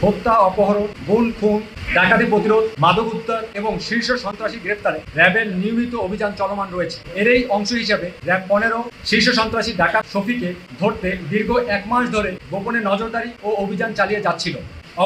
হত্যা, অপহরণ, গুম, খুন, ডাকাতি প্রতিরোধ, মাদক উদ্ধার এবং শীর্ষ সন্ত্রাসী গ্রেফতারে র্যাবের নিয়মিত অভিযান চলমান রয়েছে। এরই অংশ হিসেবে র্যাব 15 শীর্ষ সন্ত্রাসী ডাকাত শফিকে ধরতে দীর্ঘ 1 মাস ধরে গোপনে নজরদারি ও অভিযান চালিয়ে যাচ্ছিল।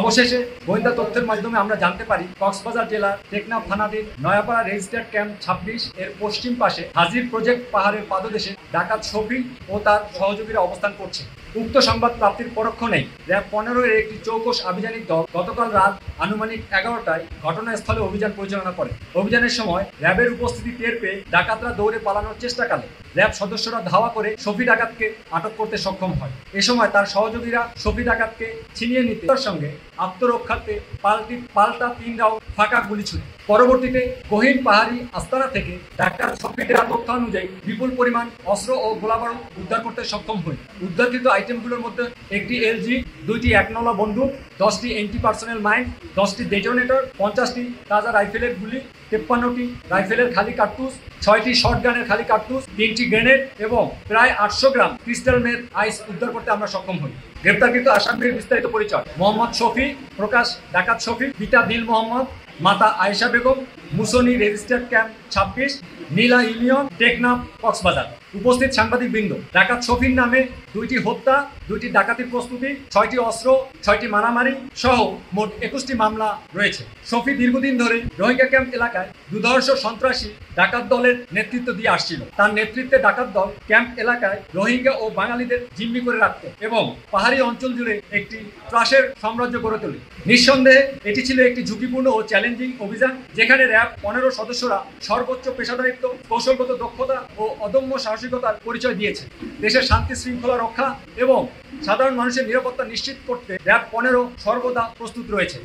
অবশেষে গোয়েন্দা তথ্যের মাধ্যমে আমরা জানতে পারি কক্সবাজার জেলার টেকনাফ থানাধীন নয়াপাড়া রেজিস্টার্ড ক্যাম্প 26 এর পশ্চিম পাশে হাজির প্রজেক্ট পাহাড়ের পাদদেশে ডাকাত শফি ও তার সহযোগীরা অবস্থান করছে। উক্ত সংবাদ প্রাপ্তির পরক্ষণেই র্যাব 15 এর একটি চৌকস আভিযানিক দল গতকাল রাত আনুমানিক 11টায় ঘটনাস্থলে অভিযান পরিচালনা করে। অভিযানের সময় র্যাবের উপস্থিতি টের পেয়ে ডাকাতরা দৌড়ে পালানোর চেষ্টাকালে র্যাব সদস্যরা ধাওয়া করে শফি ডাকাতকে আটক করতে সক্ষম হয়। এ সময় তার সহযোগীরা শফি ডাকাতকে ছিনিয়ে নিতে তার সঙ্গে আত্মরক্ষার্থে পাল্টা 3 রাউন্ড ফাঁকা গুলি ছুড়ে। পরবর্তীতে গহীন পাহাড়ি আস্তানা থেকে ডাক্তার শফির তথ্য অনুযায়ী বিপুল পরিমাণ অস্ত্র ও গোলাবারুদ উদ্ধার করতে সক্ষম হয়। উদ্ধারকৃত আইটেমগুলোর মধ্যে একটি এলজি, 2টি 1 নলা বন্দুক, 10টি এন্টি পার্সোনেল মাইন, 10টি ডেটোনেটর, 50টি তাজা রাইফেলের গুলি, 53টি রাইফেলের খালি কার্তুজ, 6টি শটগানের খালি কার্তুজ, 3টি গ্রেনেড এবং প্রায় 800 গ্রাম ক্রিস্টাল মেড আইস উদ্ধার করতে আমরা সক্ষম হই। গ্রেপ্তারকৃত আসামির বিস্তারিত পরিচয়: মোহাম্মদ শফি, প্রকাশ ডাকাত শফি, পিতা দিল মোহাম্মদ, মাতা আয়েশা বেগম, মুসনি রেজিস্টার্ড ক্যাম্প 26, নীলা ইউনিয়ন, টেকনাফ, কক্সবাজার। উপস্থিত সাংবাদিক বৃন্দ, ডাকাত শফির নামে 2টি হত্যা, 2টি ডাকাতির প্রস্তুতি, 6টি অস্ত্র, 6টি মারামারি সহ মোট 21টি মামলা রয়েছে। শফি দীর্ঘদিন ধরে রোহিঙ্গা ক্যাম্প এলাকায় দুর্ধর্ষ সন্ত্রাসী ডাকাত দলের নেতৃত্ব দিয়ে আসছিল। তার নেতৃত্বে ডাকাত দল ক্যাম্প এলাকায় রোহিঙ্গা ও বাঙালিদের জিম্মি করে রাখত এবং পাহাড়ি অঞ্চল জুড়ে একটি ত্রাসের সাম্রাজ্য গড়ে তোলে। নিঃসন্দেহে এটি ছিল একটি ঝুঁকিপূর্ণ ও চ্যালেঞ্জিং অভিযান, যেখানে র্যাব 15 সদস্যরা সর্বোচ্চ পেশাদারিত্ব, কৌশলগত দক্ষতা ও অদম্য সাহসিকতার পরিচয় দিয়েছে। দেশের শান্তি শৃঙ্খলা রক্ষা এবং সাধারণ মানুষের নিরাপত্তা নিশ্চিত করতে র্যাব 15 সর্বদা প্রস্তুত রয়েছে।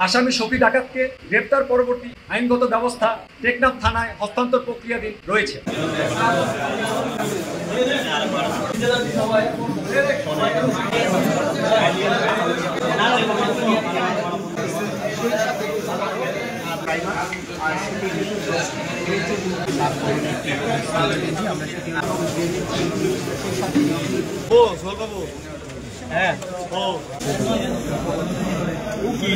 আসামি শফি ডাকাতকে গ্রেপ্তার পরবর্তী আইনগত ব্যবস্থা টেকনাফ থানায় হস্তান্তর প্রক্রিয়াধীন রয়েছে। হ্যাঁ কি